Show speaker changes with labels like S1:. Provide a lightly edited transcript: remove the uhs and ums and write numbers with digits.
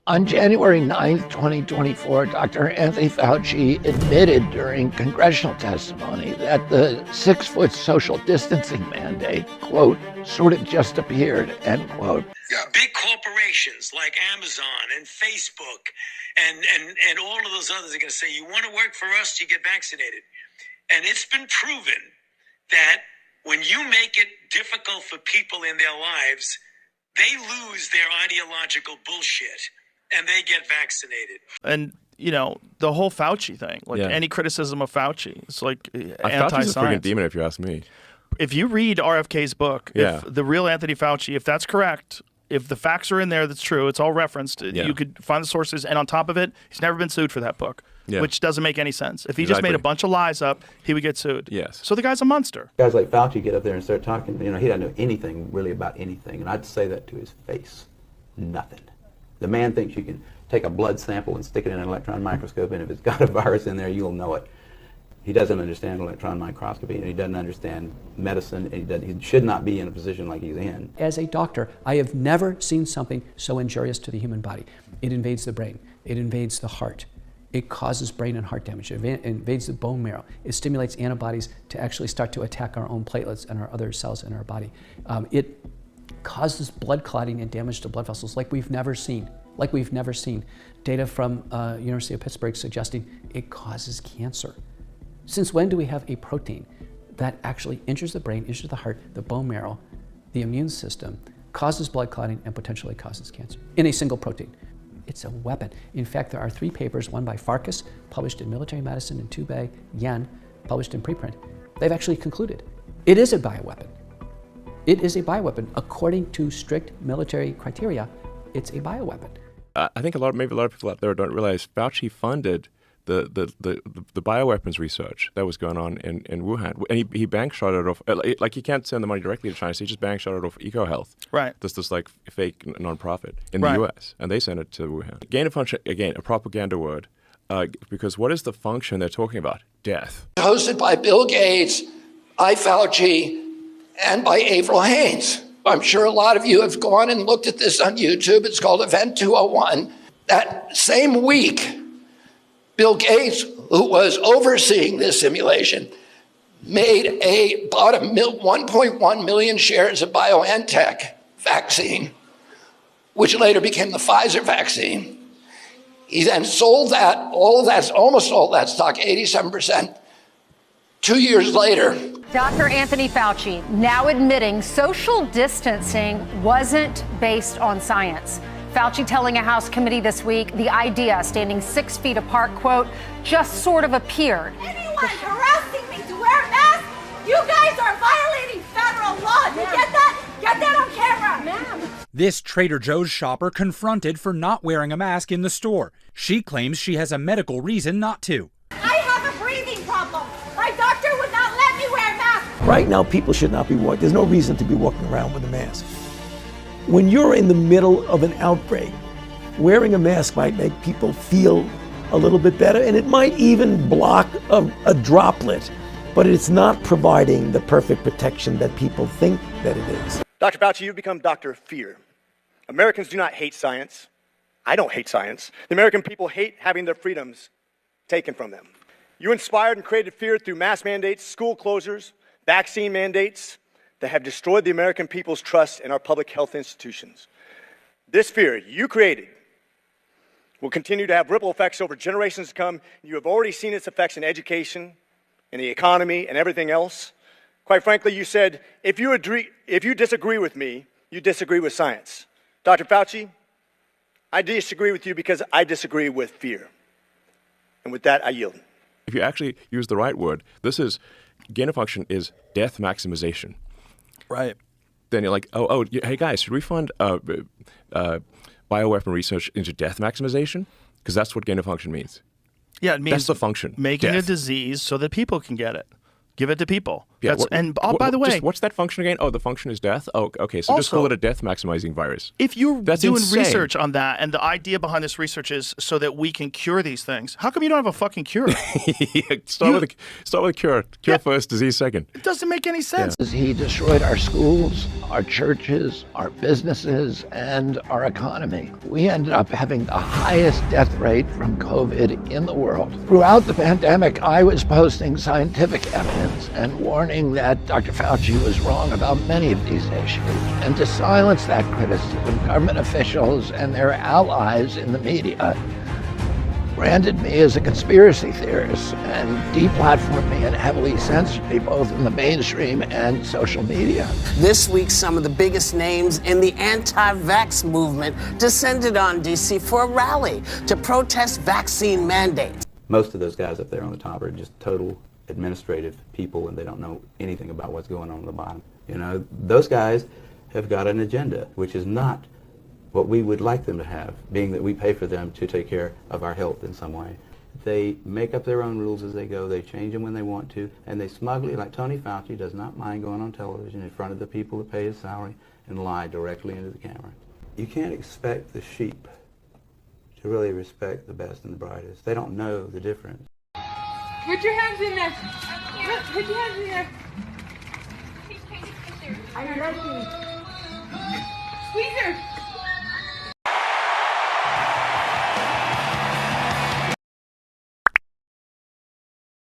S1: On January 9th, 2024, Dr. Anthony Fauci admitted during congressional testimony that the 6-foot social distancing mandate, quote, sort of just appeared, end quote.
S2: Yeah. Big corporations like Amazon and Facebook and all of those others are going to say, you want to work for us, you get vaccinated. And it's been proven that when you make it difficult for people in their lives, they lose their ideological bullshit. And they get vaccinated.
S3: And, you know, the whole Fauci thing, like any criticism of Fauci, it's like anti-science.
S4: Fauci's a freaking demon, if you ask me.
S3: If you read RFK's book, if the real Anthony Fauci, if that's correct, if the facts are in there, that's true, it's all referenced, you could find the sources. And on top of it, he's never been sued for that book, which doesn't make any sense. If he just made a bunch of lies up, he would get sued.
S4: Yes.
S3: So the guy's a monster.
S5: Guys like Fauci get up there and start talking, you know, he doesn't know anything really about anything. And I'd say that to his face. Nothing. The man thinks you can take a blood sample and stick it in an electron microscope, and if it's got a virus in there, you'll know it. He doesn't understand electron microscopy, and he doesn't understand medicine, and he should not be in a position like he's in.
S6: As a doctor, I have never seen something so injurious to the human body. It invades the brain. It invades the heart. It causes brain and heart damage. It invades the bone marrow. It stimulates antibodies to actually start to attack our own platelets and our other cells in our body. It causes blood clotting and damage to blood vessels like we've never seen. Data from University of Pittsburgh suggesting it causes cancer. Since when do we have a protein that actually injures the brain, injures the heart, the bone marrow, the immune system, causes blood clotting, and potentially causes cancer in a single protein? It's a weapon. In fact, there are 3 papers, one by Farkas, published in Military Medicine, and 2 by Yen, published in preprint. They've actually concluded it is a bioweapon. It is a bioweapon. According to strict military criteria, it's a bioweapon.
S4: I think maybe a lot of people out there don't realize Fauci funded the bioweapons research that was going on in Wuhan, and he bank shot it off. Like, he can't send the money directly to China, so he just bank shot it off EcoHealth.
S3: Right.
S4: This like fake nonprofit in the U.S. and they sent it to Wuhan. Gain of function, again, a propaganda word, because what is the function they're talking about? Death.
S1: Hosted by Bill Gates, by Fauci, and by Avril Haines. I'm sure a lot of you have gone and looked at this on YouTube. It's called Event 201. That same week, Bill Gates, who was overseeing this simulation, bought 1.1 million shares of BioNTech vaccine, which later became the Pfizer vaccine. He then sold that, almost all that stock, 87%. 2 years later,
S7: Dr. Anthony Fauci now admitting social distancing wasn't based on science. Fauci telling a House committee this week the idea standing 6 feet apart, quote, just sort of appeared.
S8: Anyone harassing me to wear a mask, you guys are violating federal law. You get that? Get that on camera. Ma'am.
S9: This Trader Joe's shopper confronted for not wearing a mask in the store. She claims she has a medical reason not to.
S8: I have a breathing problem. My doctor would not let me wear a mask.
S10: Right now, people should not be walking. There's no reason to be walking around with a mask. When you're in the middle of an outbreak, wearing a mask might make people feel a little bit better, and it might even block a droplet, but it's not providing the perfect protection that people think that it is.
S11: Dr. Fauci, you've become Dr. Fear. Americans do not hate science. I don't hate science. The American people hate having their freedoms taken from them. You inspired and created fear through mask mandates, school closures, vaccine mandates that have destroyed the American people's trust in our public health institutions. This fear you created will continue to have ripple effects over generations to come. You have already seen its effects in education, in the economy, and everything else. Quite frankly, you said, if you disagree with me, you disagree with science. Dr. Fauci, I disagree with you because I disagree with fear. And with that, I yield.
S4: If you actually use the right word, gain of function is death maximization.
S3: Right.
S4: Then you're like, hey guys, should we fund bioweapon research into death maximization? Because that's what gain of function means.
S3: Yeah, it means
S4: that's the function.
S3: Making
S4: death.
S3: a disease so that people can get it. Give it to people.
S4: Yeah,
S3: by the way,
S4: what's that function again? Oh, the function is death? Oh, okay. So just call it a death-maximizing virus.
S3: If you're doing
S4: insane.
S3: research on that, and the idea behind this research is so that we can cure these things, how come you don't have a fucking cure?
S4: Start with a cure. Cure first, disease second.
S3: It doesn't make any sense.
S1: Yeah. He destroyed our schools, our churches, our businesses, and our economy. We ended up having the highest death rate from COVID in the world. Throughout the pandemic, I was posting scientific evidence and warning that Dr. Fauci was wrong about many of these issues. And to silence that criticism, government officials and their allies in the media branded me as a conspiracy theorist and deplatformed me and heavily censored me both in the mainstream and social media.
S12: This week, some of the biggest names in the anti-vax movement descended on D.C. for a rally to protest vaccine mandates.
S5: Most of those guys up there on the top are just total administrative people, and they don't know anything about what's going on the bottom. You know, those guys have got an agenda, which is not what we would like them to have, being that we pay for them to take care of our health in some way. They make up their own rules as they go, they change them when they want to, and they smugly, like Tony Fauci, does not mind going on television in front of the people that pay his salary and lie directly into the camera. You can't expect the sheep to really respect the best and the brightest. They don't know the difference.
S8: Put your hands in there. Put your hands in there. I like you. Squeeze her.